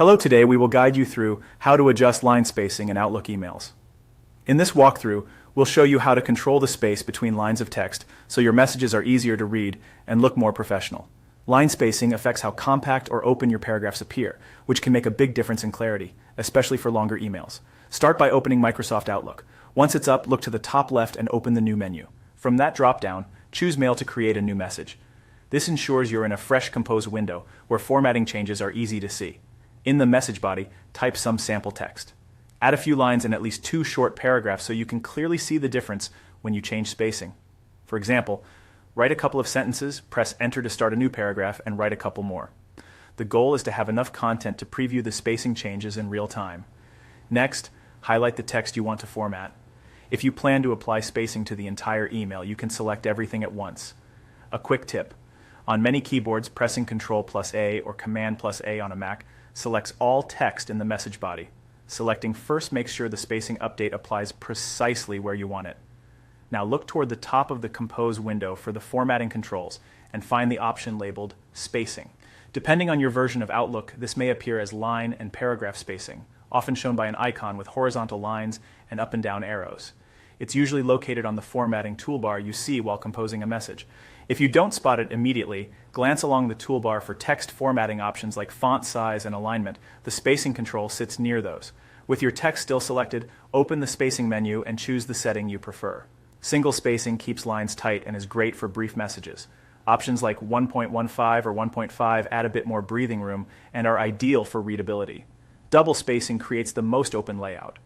Hello, today we will guide you through how to adjust line spacing in Outlook emails. In this walkthrough, we'll show you how to control the space between lines of text so your messages are easier to read and look more professional. Line spacing affects how compact or open your paragraphs appear, which can make a big difference in clarity, especially for longer emails. Start by opening Microsoft Outlook. Once it's up, look to the top left and open the New menu. From that drop-down, choose Mail to create a new message. This ensures you're in a fresh, composed window where formatting changes are easy to see. In the message body, type some sample text. Add a few lines in at least 2 short paragraphs so you can clearly see the difference when you change spacing. For example, write a couple of sentences, press Enter to start a new paragraph, and write a couple more. The goal is to have enough content to preview the spacing changes in real time. Next, highlight the text you want to format. If you plan to apply spacing to the entire email, you can select everything at once. A quick tip. On many keyboards, pressing Ctrl+A or Command+A on a Mac selects all text in the message body. Selecting first makes sure the spacing update applies precisely where you want it. Now look toward the top of the Compose window for the formatting controls and find the option labeled Spacing. Depending on your version of Outlook, this may appear as line and paragraph spacing, often shown by an icon with horizontal lines and up and down arrows. It's usually located on the formatting toolbar you see while composing a message. If you don't spot it immediately, glance along the toolbar for text formatting options like font size and alignment. The spacing control sits near those. With your text still selected, open the spacing menu and choose the setting you prefer. Single spacing keeps lines tight and is great for brief messages. Options like 1.15 or 1.5 add a bit more breathing room and are ideal for readability. Double spacing creates the most open layout.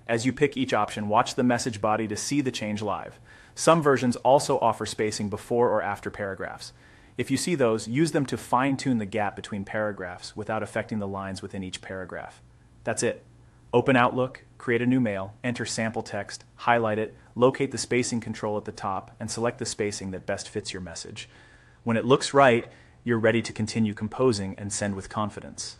As you pick each option, watch the message body to see the change live. Some versions also offer spacing before or after paragraphs. If you see those, use them to fine-tune the gap between paragraphs without affecting the lines within each paragraph. That's it. Open Outlook, create a new mail, enter sample text, highlight it, locate the spacing control at the top, and select the spacing that best fits your message. When it looks right, you're ready to continue composing and send with confidence.